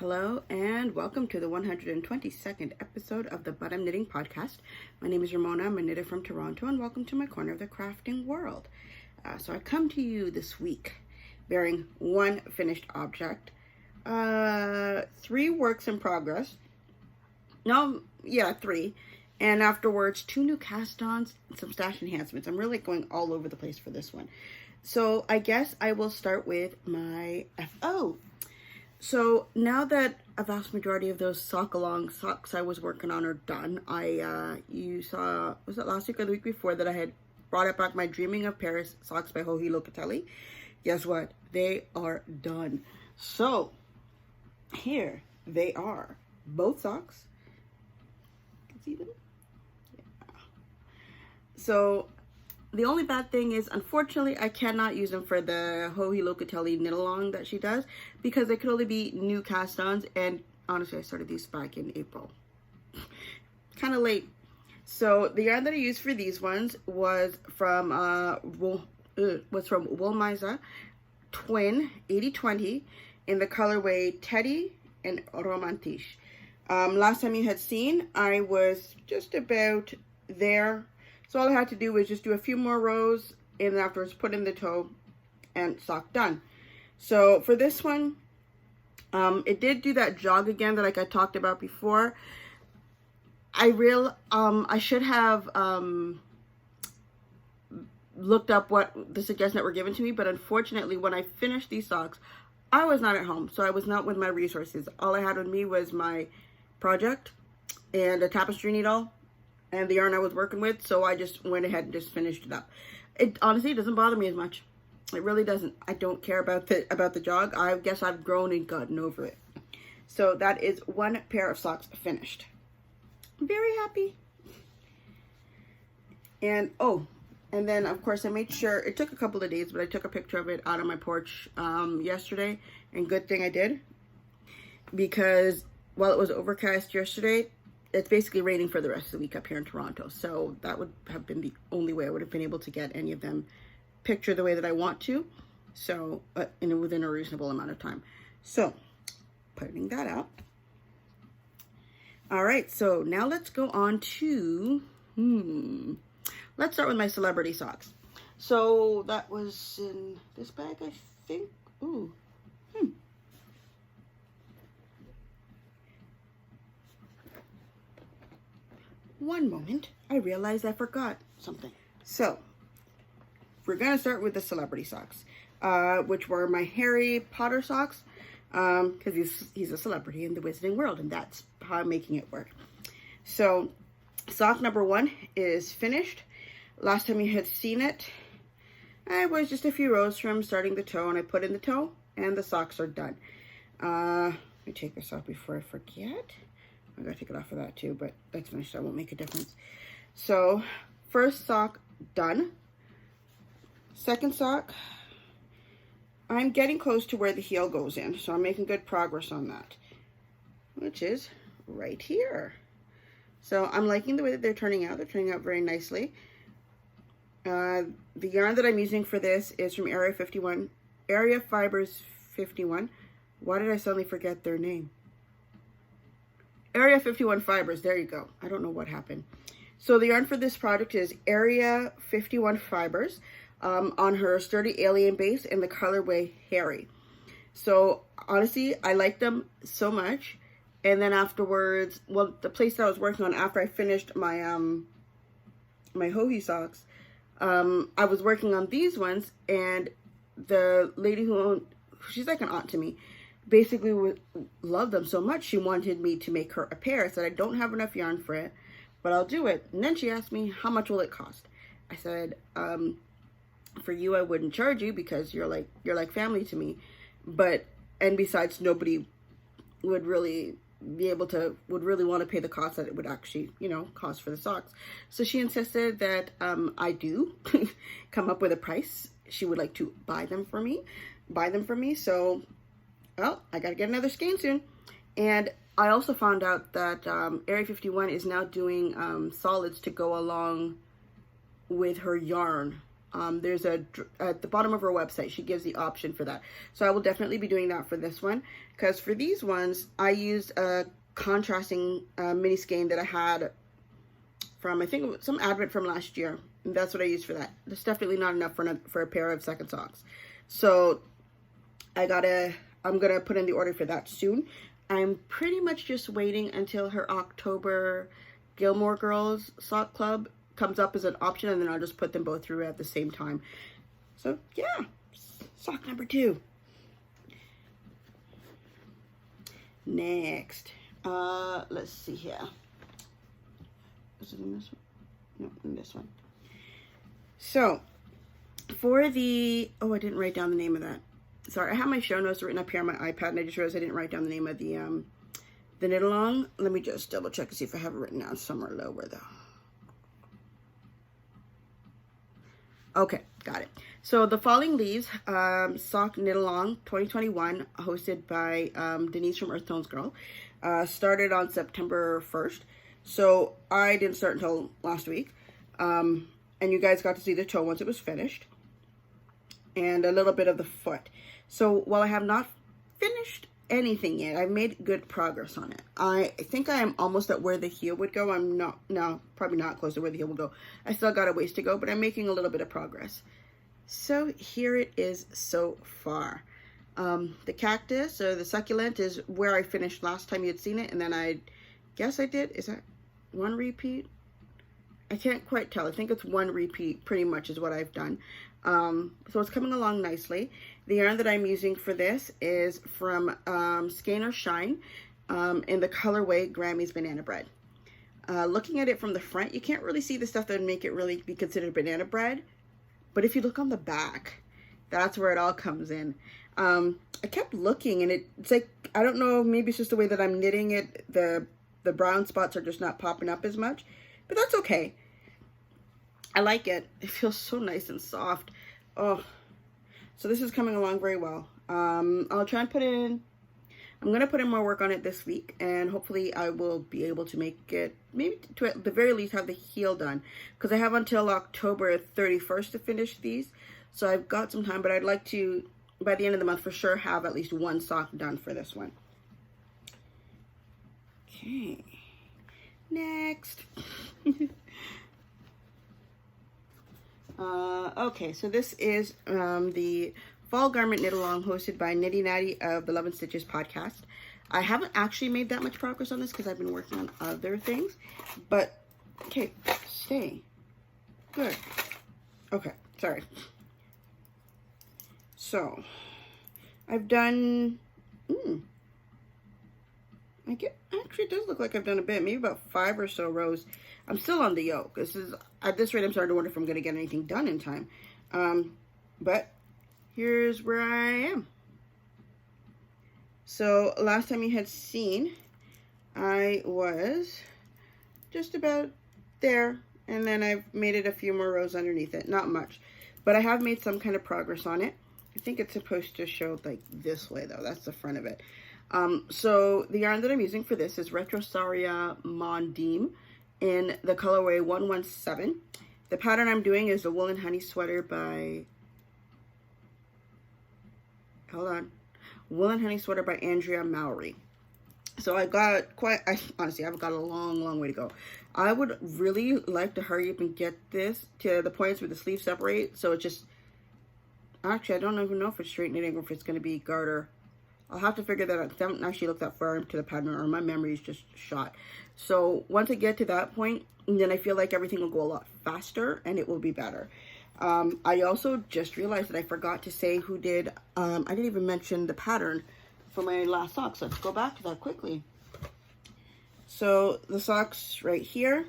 Hello and welcome to the 122nd episode of the But I'm Knitting podcast. My name is Ramona. I'm a knitter from Toronto, and welcome to my corner of the crafting world. So I come to you this week bearing one finished object, 3 works in progress. Three. And afterwards, 2 new cast-ons and some stash enhancements. I'm really going all over the place for this one. So I guess I will start with my FO. So now that a vast majority of those sock-along socks I was working on are done, you saw, was it last week or the week before, that I had brought it back, my Dreaming of Paris socks by Joji Locatelli. Guess what? They are done. So here they are, both socks. You can see them? Yeah. So the only bad thing is, unfortunately, I cannot use them for the Joji Locatelli knit along that she does because they could only be new cast-ons, and honestly, I started these back in April. Kind of late. So the yarn that I used for these ones was from Woolmiza Twin 80/20 in the colorway Teddy and Romantiche. Last time you had seen, I was just about there. So all I had to do was just do a few more rows, and then afterwards put in the toe and sock done. So for this one, it did do that jog again that like I talked about before. I should have looked up what the suggestions that were given to me, but unfortunately when I finished these socks, I was not at home, so I was not with my resources. All I had with me was my project and a tapestry needle and the yarn I was working with, so I just went ahead and just finished it up. It honestly doesn't bother me as much. It really doesn't. I don't care about the jog. I guess I've grown and gotten over it. So that is one pair of socks finished. I'm very happy. And and then of course I made sure, it took a couple of days, but I took a picture of it out on my porch yesterday, and good thing I did, because while it was overcast yesterday, it's basically raining for the rest of the week up here in Toronto. So that would have been the only way I would have been able to get any of them pictured the way that I want to. So, within a reasonable amount of time. So, putting that out. All right, so now let's go on to, let's start with my celebrity socks. So that was in this bag, I think. One moment, I realized I forgot something. So, we're going to start with the celebrity socks, which were my Harry Potter socks, because he's a celebrity in the Wizarding world, and that's how I'm making it work. So, sock number 1 is finished. Last time you had seen it, I was just a few rows from starting the toe, and I put in the toe, and the socks are done. Let me take this off before I forget. I gotta take it off of that too, but that's finished, so it won't make a difference. So, first sock done. Second sock, I'm getting close to where the heel goes in, so I'm making good progress on that, which is right here. So I'm liking the way that they're turning out. They're turning out very nicely. The yarn that I'm using for this is from Area Fibers 51. Why did I suddenly forget their name? Area 51 Fibers, there you go. I don't know what happened. So the yarn for this project is Area 51 Fibers on her Sturdy Alien base in the colorway Harry. So honestly, I like them so much. And then afterwards, well, the place that I was working on after I finished my my Joji socks, I was working on these ones, and the lady she's like an aunt to me, basically would love them so much she wanted me to make her a pair. I said I don't have enough yarn for it, but I'll do it. And then she asked me, how much will it cost? I said, for you I wouldn't charge you because you're like family to me, and besides, nobody would really want to pay the cost that it would actually cost for the socks. So she insisted that I do come up with a price. She would like to buy them for me. So, well, I gotta get another skein soon. And I also found out that Area 51 is now doing solids to go along with her yarn There's at the bottom of her website, she gives the option for that. So I will definitely be doing that for this one, because for these ones, I used a contrasting mini skein that I had from, I think, some advent from last year. And that's what I used for that. That's definitely not enough for a pair of second socks. So I'm gonna put in the order for that soon. I'm pretty much just waiting until her October Gilmore Girls sock club comes up as an option, and then I'll just put them both through at the same time. So yeah, sock number 2. Next, let's see here. Is it in this one? No, in this one. So for the, oh, I didn't write down the name of that. Sorry, I have my show notes written up here on my iPad, and I just realized I didn't write down the name of the knit along. Let me just double check and see if I have it written down somewhere lower though. Okay, got it. So the Falling Leaves sock knit along 2021, hosted by Denise from Earth Tones Girl, started on September 1st. So I didn't start until last week, and you guys got to see the toe once it was finished, and a little bit of the foot. So while I have not finished anything yet, I've made good progress on it. I think I am almost at where the heel would go. I'm not, no, probably not close to where the heel will go. I still got a ways to go, but I'm making a little bit of progress. So here it is so far. The cactus, or the succulent, is where I finished last time you had seen it, and then I guess I did, is that one repeat? I can't quite tell. I think it's one repeat pretty much is what I've done. So it's coming along nicely. The yarn that I'm using for this is from Skein or Shine in the colorway Grammy's Banana Bread. Looking at it from the front, you can't really see the stuff that would make it really be considered banana bread. But if you look on the back, that's where it all comes in. I kept looking, and it's like, I don't know, maybe it's just the way that I'm knitting it. The brown spots are just not popping up as much, but that's okay. I like it. It feels so nice and soft. Oh, so this is coming along very well. I'll try and put in, I'm going to put in more work on it this week, and hopefully I will be able to make it, maybe to at the very least have the heel done, because I have until October 31st to finish these. So I've got some time, but I'd like to, by the end of the month for sure, have at least one sock done for this one. Okay, next. Okay, so this is the Fall Garment Knit Along hosted by Nitty Natty of the Love and Stitches podcast. I haven't actually made that much progress on this because I've been working on other things, but okay, stay. Good. Okay, sorry. So, I've done, actually it does look like I've done a bit, maybe about 5 or so rows. I'm still on the yoke. This is, at this rate, I'm starting to wonder if I'm going to get anything done in time. But here's where I am. So last time you had seen, I was just about there, and then I've made it a few more rows underneath it. Not much, but I have made some kind of progress on it. I think it's supposed to show like this way though. That's the front of it. So the yarn that I'm using for this is Retrosaria Mondim in the colorway 117. The pattern I'm doing is the Woolen Honey Sweater by, Woolen Honey Sweater by Andrea Mowry. So I got honestly, I've got a long way to go. I would really like to hurry up and get this to the points where the sleeves separate. So it just, actually, I don't even know if it's straight knitting or if it's going to be garter. I'll have to figure that out. I haven't actually looked that far into the pattern, or my memory is just shot. So once I get to that point, then I feel like everything will go a lot faster and it will be better. I also just realized that I forgot to say who did, I didn't even mention the pattern for my last socks. Let's go back to that quickly. So the socks right here.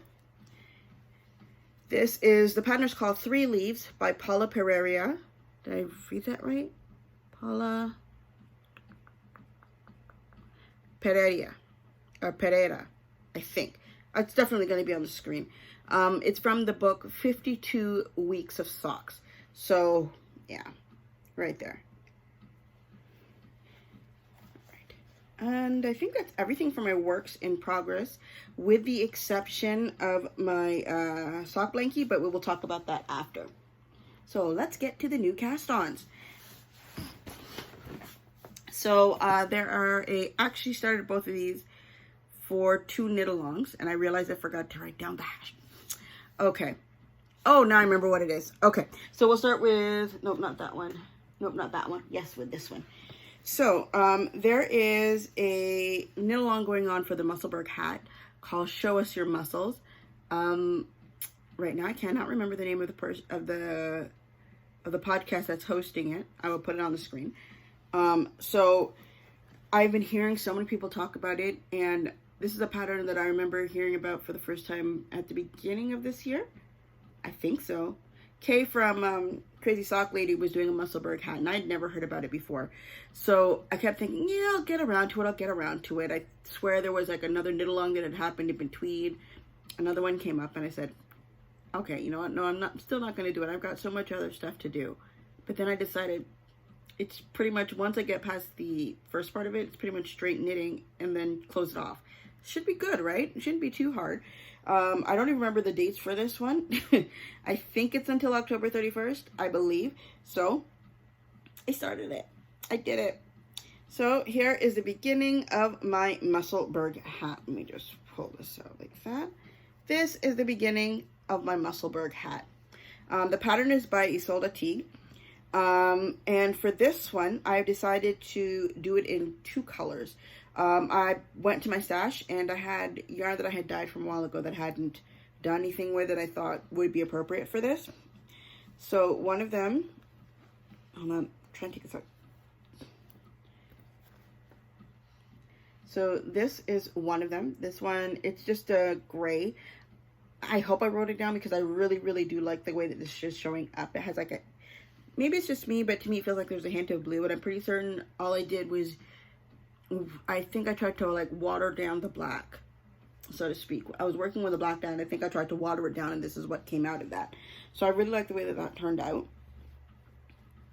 This is, the pattern is called 3 Leaves by Paula Pereira. Did I read that right? Paula Pereira, or Pereira, I think. It's definitely going to be on the screen. It's from the book 52 Weeks of Socks. So, yeah, right there. All right. And I think that's everything for my works in progress, with the exception of my sock blankie, but we will talk about that after. So let's get to the new cast-ons. So there are actually started both of these for 2 knit-alongs, and I realized I forgot to write down the hash. Okay. Oh, now I remember what it is. Okay, so we'll start with, nope, not that one. Nope, not that one. Yes, with this one. So there is a knit-along going on for the Musselburgh hat called Show Us Your Muscles. Right now I cannot remember the name of the podcast that's hosting it. I will put it on the screen. So I've been hearing so many people talk about it, and this is a pattern that I remember hearing about for the first time at the beginning of this year. I think so. Kay from Crazy Sock Lady was doing a Musselburgh hat, and I'd never heard about it before. So I kept thinking, yeah, I'll get around to it. I swear there was like another knit-along that had happened in between. Another one came up, and I said, okay, you know what? No, I'm still not going to do it. I've got so much other stuff to do. But then I decided it's pretty much, once I get past the first part of it, it's pretty much straight knitting and then close it off. Should be good, right? It shouldn't be too hard. I don't even remember the dates for this one. I think it's until October 31st, I believe. So I started it. I did it. So here is the beginning of my Musselburgh hat. Let me just pull this out like that. This is the beginning of my Musselburgh hat. The pattern is by Isolde Teague. And for this one, I've decided to do it in 2 colors. I went to my stash and I had yarn that I had dyed from a while ago that hadn't done anything with it I thought would be appropriate for this. So one of them, hold on, I'm trying to take this out. So this is one of them. This one, it's just a gray. I hope I wrote it down because I really, really do like the way that this is showing up. It has like a, maybe it's just me, but to me it feels like there's a hint of blue, and I'm pretty certain all I did was, I think I tried to like water down the black, so to speak. I was working with the black down, and I think I tried to water it down, and this is what came out of that. So I really like the way that that turned out.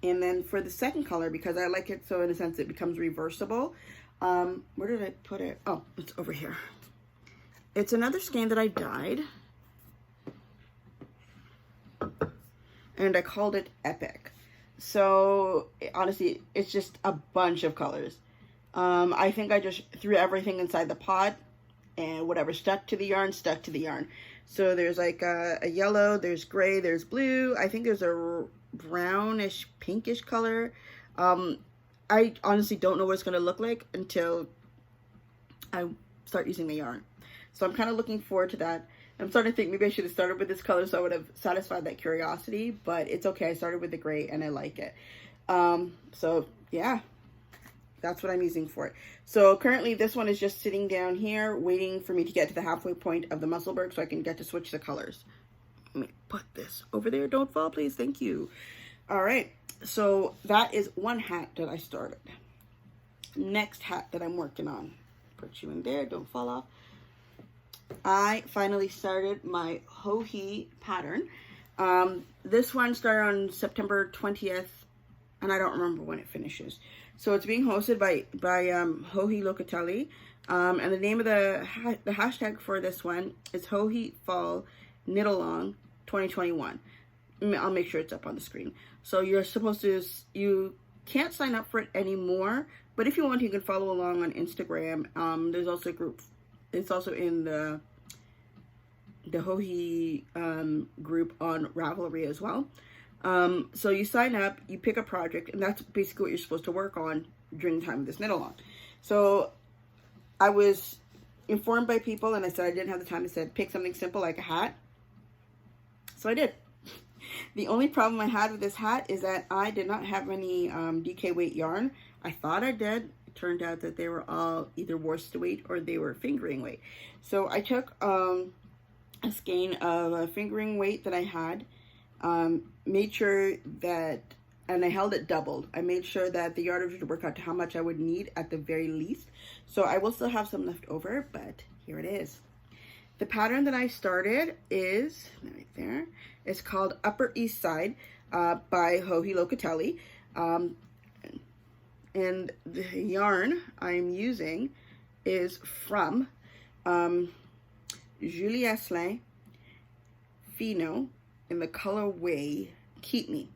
And then for the second color, because I like it so in a sense it becomes reversible, where did I put it? Oh, it's over here. It's another skein that I dyed, and I called it Epic. So honestly, it's just a bunch of colors. I think I just threw everything inside the pot, and whatever stuck to the yarn, stuck to the yarn. So there's like a yellow, there's gray, there's blue. I think there's a brownish, pinkish color. I honestly don't know what it's going to look like until I start using the yarn. So I'm kind of looking forward to that. I'm starting to think maybe I should have started with this color so I would have satisfied that curiosity, but it's okay. I started with the gray and I like it. So yeah. That's what I'm using for it. So currently this one is just sitting down here waiting for me to get to the halfway point of the Musselburgh so I can get to switch the colors. Let me put this over there. Don't fall, please. Thank you. All right. So that is one hat that I started. Next hat that I'm working on. Put you in there. Don't fall off. I finally started my Ho-He pattern. This one started on September 20th, and I don't remember when it finishes. So it's being hosted by Ho-He Locatelli, and the name of the hashtag for this one is Ho-He Fall Knit Along 2021. I'll make sure it's up on the screen. So you're supposed to, you can't sign up for it anymore, but if you want, you can follow along on Instagram. There's also a group. It's also in the Ho-He group on Ravelry as well. So you sign up, you pick a project, and that's basically what you're supposed to work on during the time of this knit along. So I was informed by people, and I said I didn't have the time. I said pick something simple like a hat. So I did. The only problem I had with this hat is that I did not have any DK weight yarn. I thought I did. It turned out that they were all either worsted weight or they were fingering weight. So I took a skein of a fingering weight that I had, made sure that, and I held it doubled. I made sure that the yardage would work out to how much I would need at the very least. So I will still have some left over, but here it is. The pattern that I started is right there. It's called Upper East Side by Ho-He Locatelli. And the yarn I'm using is from Julie Asselin Fino in the colorway Keep Me.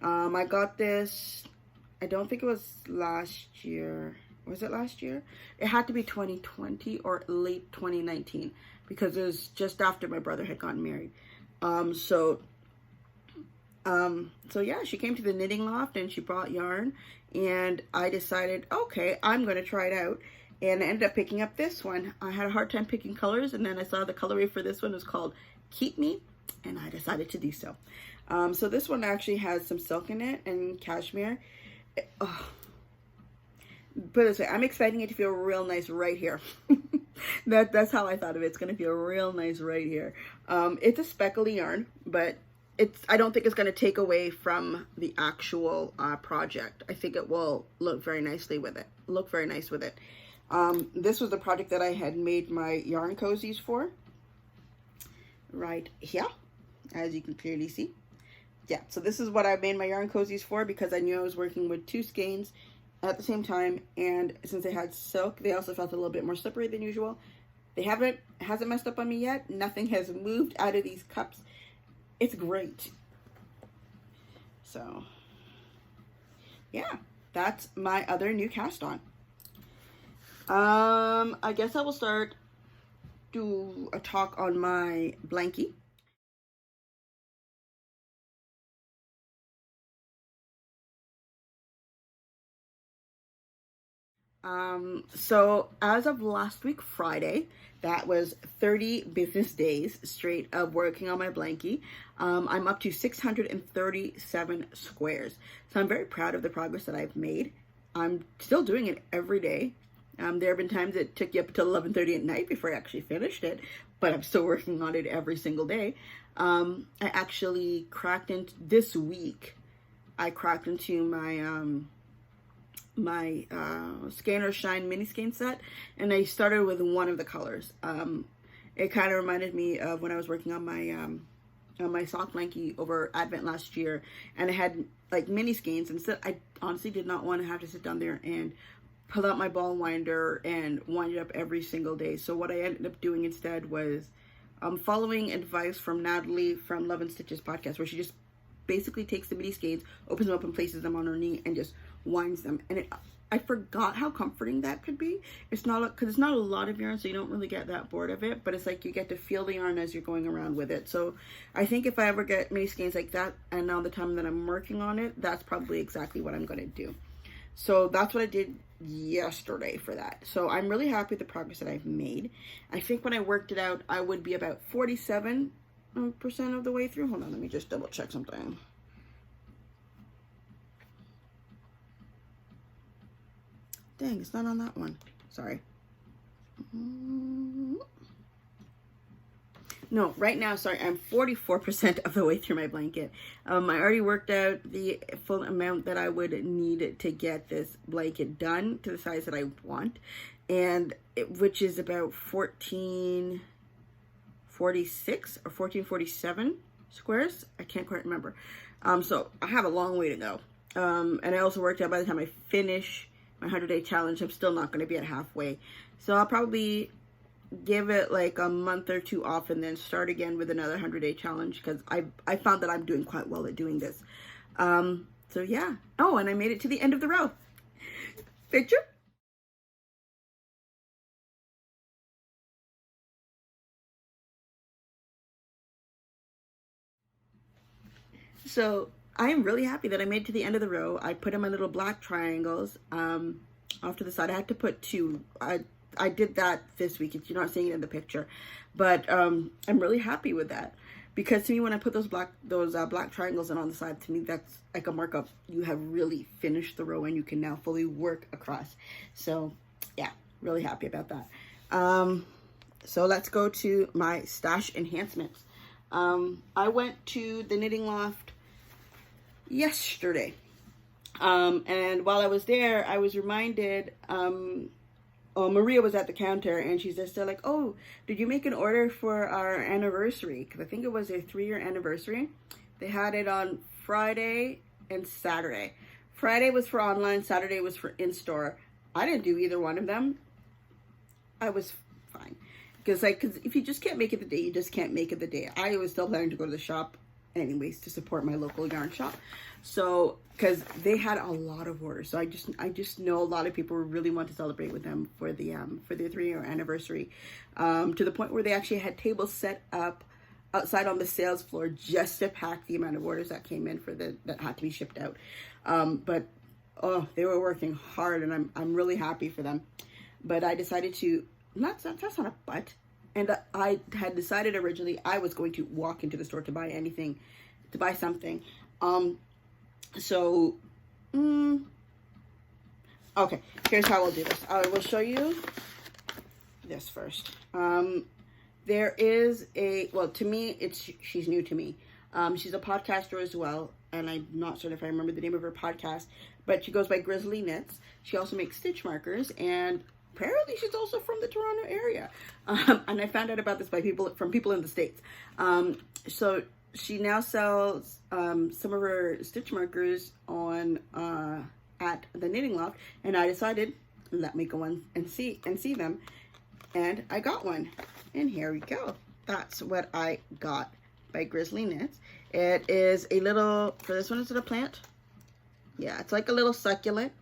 I got this, I don't think it was last year. Was it last year? It had to be 2020 or late 2019 because it was just after my brother had gotten married. So yeah, she came to the knitting loft and she brought yarn, and I decided, okay, I'm going to try it out. And I ended up picking up this one. I had a hard time picking colors, and then I saw the colorway for this one was called Keep Me, and I decided to do so. So this one actually has some silk in it and cashmere. Put it this way, I'm expecting it to feel real nice right here. That's how I thought of it. It's going to feel real nice right here. It's a speckly yarn, but I don't think it's going to take away from the actual project. I think it will look very nicely with it. Look very nice with it. This was the project that I had made my yarn cozies for. Right here, as you can clearly see. Yeah, so this is what I made my yarn cozies for because I knew I was working with two skeins at the same time, and since they had silk, they also felt a little bit more slippery than usual. It hasn't messed up on me yet. Nothing has moved out of these cups. It's great. So yeah, that's my other new cast on. I guess I will do a talk on my blankie. So as of last week, Friday, that was 30 business days straight of working on my blankie. I'm up to 637 squares. So I'm very proud of the progress that I've made. I'm still doing it every day. There have been times it took you up until 11:30 at night before I actually finished it, but I'm still working on it every single day. I actually cracked into this week. I cracked into my Scanner Shine mini skein set, and I started with one of the colors. It kind of reminded me of when I was working on my sock blankie over Advent last year, and I had like mini skeins, and so I honestly did not want to have to sit down there and pull out my ball winder and wind it up every single day. So what I ended up doing instead was following advice from Natalie from Love and Stitches podcast, where she just basically takes the mini skeins, opens them up and places them on her knee and just winds them. And I forgot how comforting that could be. It's not, because it's not a lot of yarn, so you don't really get that bored of it, but it's like you get to feel the yarn as you're going around with it. So I think if I ever get mini skeins like that, and now the time that I'm working on it, that's probably exactly what I'm going to do. So that's what I did yesterday for that. So I'm really happy with the progress that I've made. I think when I worked it out, I would be about 47% of the way through. Hold on, let me just double check something. Dang, it's not on that one. Sorry. No, right now, sorry, I'm 44% of the way through my blanket. I already worked out the full amount that I would need to get this blanket done to the size that I want, and which is about 1446 or 1447 squares. I can't quite remember. So I have a long way to go. And I also worked out by the time I finish my 100-day challenge, I'm still not going to be at halfway. So I'll probably give it like a month or two off and then start again with another 100-day challenge, because I found that I'm doing quite well at doing this. So yeah. Oh, and I made it to the end of the row. Picture. So I am really happy that I made it to the end of the row. I put in my little black triangles off to the side. I had to put two. I did that this week. You're not seeing it in the picture, but I'm really happy with that, because to me, when I put those black triangles in on the side, to me that's like a markup. You have really finished the row and you can now fully work across. So yeah, really happy about that. So let's go to my stash enhancements. I went to the knitting loft yesterday, and while I was there, I was reminded, Maria was at the counter, and she's just like, oh, did you make an order for our anniversary? Because I think it was their 3-year anniversary. They had it on Friday and Saturday. Friday was for online, Saturday was for in-store. I didn't do either one of them. I was fine. Because if you just can't make it the day, you just can't make it the day. I was still planning to go to the shop anyways, to support my local yarn shop. So, because they had a lot of orders, so I just know a lot of people really want to celebrate with them for the for their 3-year anniversary, to the point where they actually had tables set up outside on the sales floor just to pack the amount of orders that came in that had to be shipped out. But oh, they were working hard, and I'm really happy for them. But I decided to that's not a but. And I had decided originally I was going to walk into the store to buy something. Okay, here's how we'll do this. I will show you this first. There is to me, she's new to me. She's a podcaster as well, and I'm not sure if I remember the name of her podcast, but she goes by Grizzly Knits. She also makes stitch markers, and apparently she's also from the Toronto area. And I found out about this from people in the States. So she now sells some of her stitch markers on at the Knitting Loft, and I decided, let me go in and see them. And I got one. And here we go. That's what I got by Grizzly Knits. It is a little, for this one, is it a plant? Yeah, it's like a little succulent.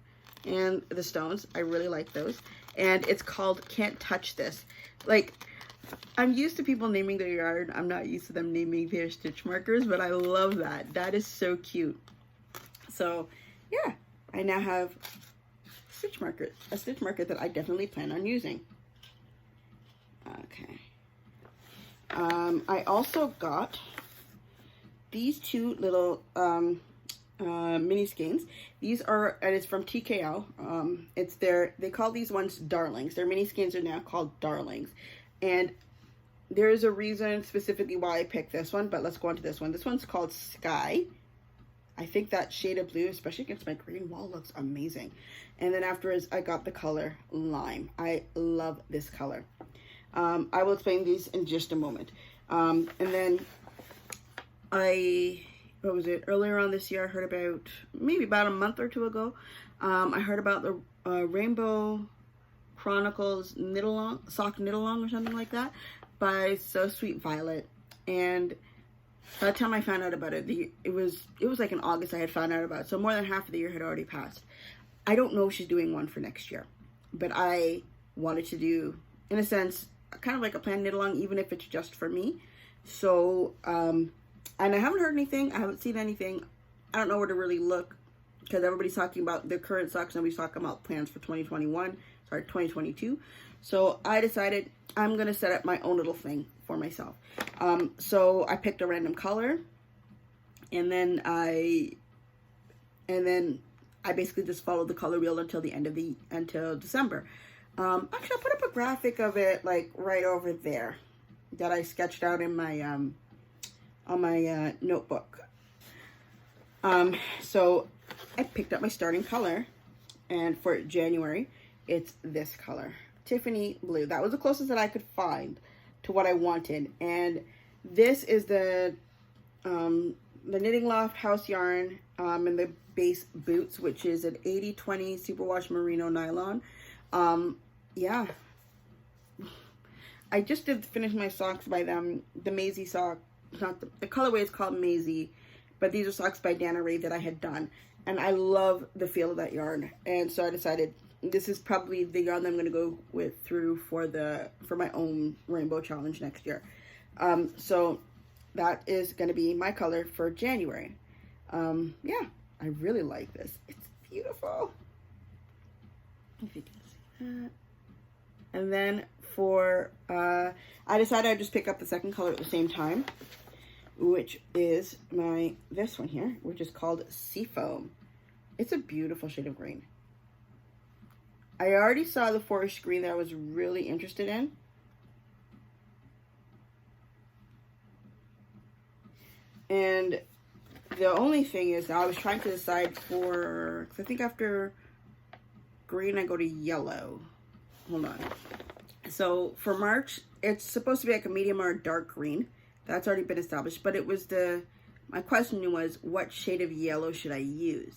And the stones, I really like those. And it's called Can't Touch This. Like, I'm used to people naming their yarn. I'm not used to them naming their stitch markers, but I love that. That is so cute. So, yeah, I now have a stitch marker that I definitely plan on using. Okay. I also got these two little mini skeins. These are, and it's from TKO. They call these ones darlings. Their mini skeins are now called darlings. And there is a reason specifically why I picked this one, but let's go on to this one. This one's called Sky. I think that shade of blue, especially against my green wall, looks amazing. And then afterwards, I got the color Lime. I love this color. I will explain these in just a moment. And then what was it? Earlier on this year, I heard about a month or two ago, I heard about the Rainbow Chronicles sock knit along or something like that by So Sweet Violet. And by the time I found out about it, it was like in August I had found out about it. So more than half of the year had already passed. I don't know if she's doing one for next year, but I wanted to do, in a sense, kind of like a planned knit along, even if it's just for me. So, and I haven't heard anything. I haven't seen anything. I don't know where to really look, because everybody's talking about their current socks. Nobody's talking about plans for 2022. So I decided I'm going to set up my own little thing for myself. So I picked a random color, and then I basically just followed the color wheel until December. Actually, I'll put up a graphic of it like right over there that I sketched out in my on my notebook. So I picked up my starting color, and for January, it's this color, Tiffany Blue. That was the closest that I could find to what I wanted, and this is the Knitting Loft house yarn in the base boots, which is an 80/20 superwash merino nylon. Yeah, I just did finish my socks by them. The Maisie sock, not the colorway is called Maisie, but these are socks by Dana Ray that I had done, and I love the feel of that yarn. And so I decided this is probably the yarn that I'm going to go through for my own rainbow challenge next year. So that is going to be my color for January. Yeah, I really like this. It's beautiful. If you can see that. And then I decided I'd just pick up the second color at the same time, which is this one here, which is called Seafoam. It's a beautiful shade of green. I already saw the forest green that I was really interested in. And the only thing is, now I was trying to decide because I think after green, I go to yellow. Hold on. So for March, it's supposed to be like a medium or a dark green. That's already been established. But my question was, what shade of yellow should I use?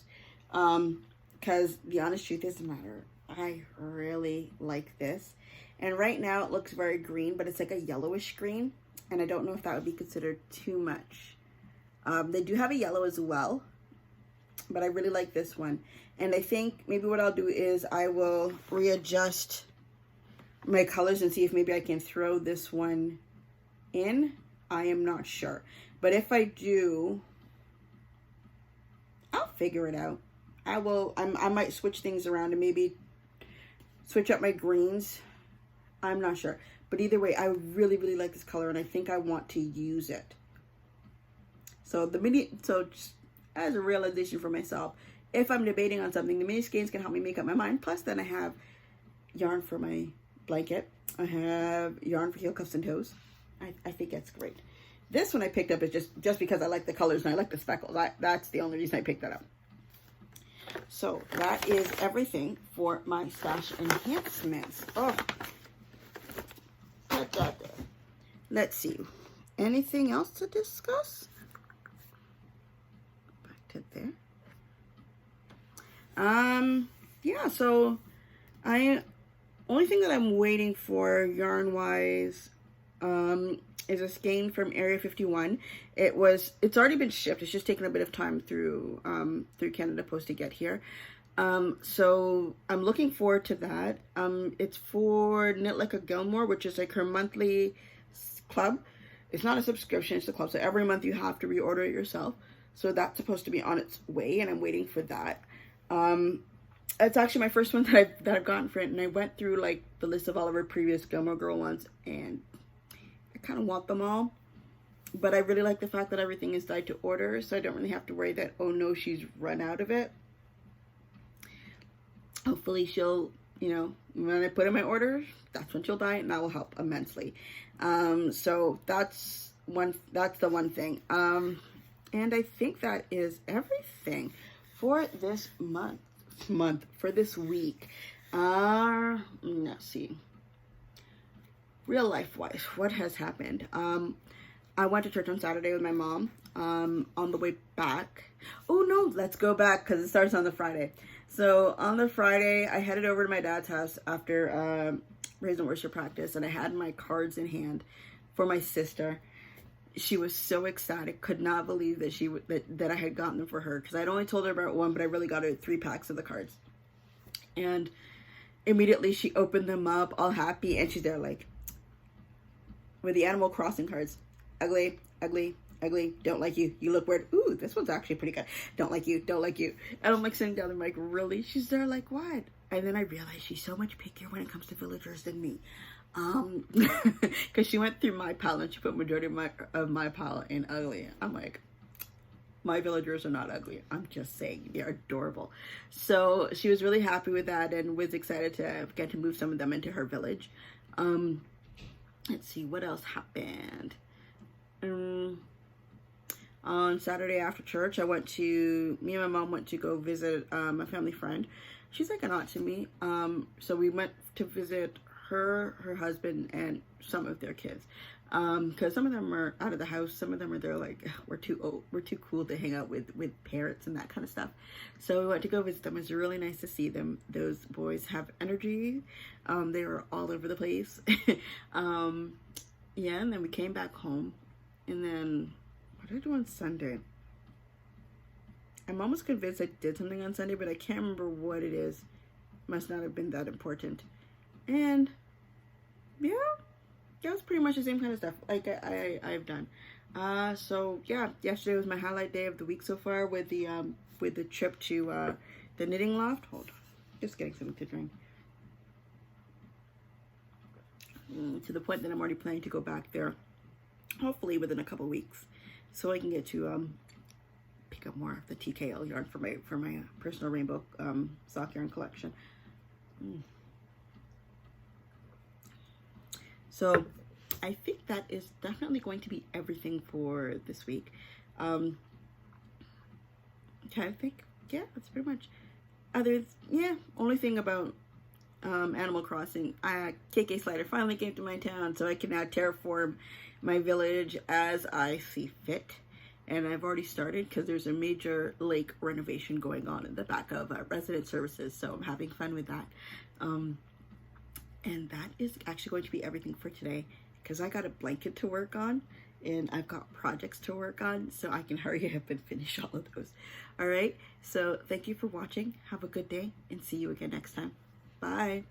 Because the honest truth is the matter, I really like this. And right now it looks very green, but it's like a yellowish green. And I don't know if that would be considered too much. They do have a yellow as well, but I really like this one. And I think maybe what I'll do is I will readjust my colors and see if maybe I can throw this one in. I am not sure. But if I do, I'll figure it out. I might switch things around and maybe switch up my greens. I'm not sure. But either way, I really, really like this color and I think I want to use it. So just as a realization for myself, if I'm debating on something, the mini skeins can help me make up my mind. Plus then I have yarn for my blanket. I have yarn for heel cuffs and toes. I think that's great. This one I picked up is just because I like the colors and I like the speckles. That's the only reason I picked that up. So that is everything for my stash enhancements. Oh, put that there. Let's see. Anything else to discuss? Back to there. Yeah, so only thing that I'm waiting for yarn wise is a skein from Area 51. It's already been shipped. It's just taken a bit of time through Canada Post to get here. So I'm looking forward to that. It's for Knit Like a Gilmore, which is like her monthly club. It's not a subscription, it's a club. So every month you have to reorder it yourself. So that's supposed to be on its way, and I'm waiting for that. It's actually my first one that I've gotten for it, and I went through like the list of all of her previous Gilmore Girl ones, and I kind of want them all. But I really like the fact that everything is dyed to order, so I don't really have to worry that, oh no, she's run out of it. Hopefully she'll, when I put in my order, that's when she'll dye it, and that will help immensely. So that's the one thing. And I think that is everything for this for this week. Let's see. Real life wise, what has happened? I went to church on Saturday with my mom. On the way back, oh no, let's go back because it starts on the Friday. So on the Friday, I headed over to my dad's house after praise and worship practice, and I had my cards in hand for my sister. She was so ecstatic, could not believe that that I had gotten them for her, because I'd only told her about one, but I really got her 3 packs of the cards. And immediately she opened them up, all happy, and she's there like, with the Animal Crossing cards, ugly, ugly, ugly, don't like you, you look weird, ooh, this one's actually pretty good, don't like you, don't like you. And I'm like sitting down, I'm like, really? She's there like, what? And then I realized she's so much pickier when it comes to villagers than me. Because she went through my pile and she put majority of my pile in ugly. I'm like, my villagers are not ugly. I'm just saying, they're adorable. So she was really happy with that and was excited to get to move some of them into her village. Let's see, what else happened? On Saturday after church, me and my mom went to go visit a family friend. She's like an aunt to me. So we went to visit her husband, and some of their kids. Because some of them are out of the house, some of them are there like, we're too old, we're too cool to hang out with parents and that kind of stuff. So we went to go visit them. It was really nice to see them. Those boys have energy. They were all over the place. Yeah, and then we came back home. And then, what did I do on Sunday? I'm almost convinced I did something on Sunday, but I can't remember what it is. Must not have been that important. And yeah, that was pretty much the same kind of stuff like I've done. So yeah, yesterday was my highlight day of the week so far with the trip to the knitting loft. Hold on, just getting something to drink. To the point that I'm already planning to go back there, hopefully within a couple weeks, so I can get to pick up more of the TKL yarn for my personal rainbow sock yarn collection. So I think that is definitely going to be everything for this week. Okay, I think, yeah, that's pretty much. Only thing about Animal Crossing, KK Slider finally came to my town, so I can now terraform my village as I see fit. And I've already started because there's a major lake renovation going on in the back of Resident Services, so I'm having fun with that. And that is actually going to be everything for today, because I got a blanket to work on and I've got projects to work on, so I can hurry up and finish all of those. All right, so thank you for watching. Have a good day and see you again next time. Bye.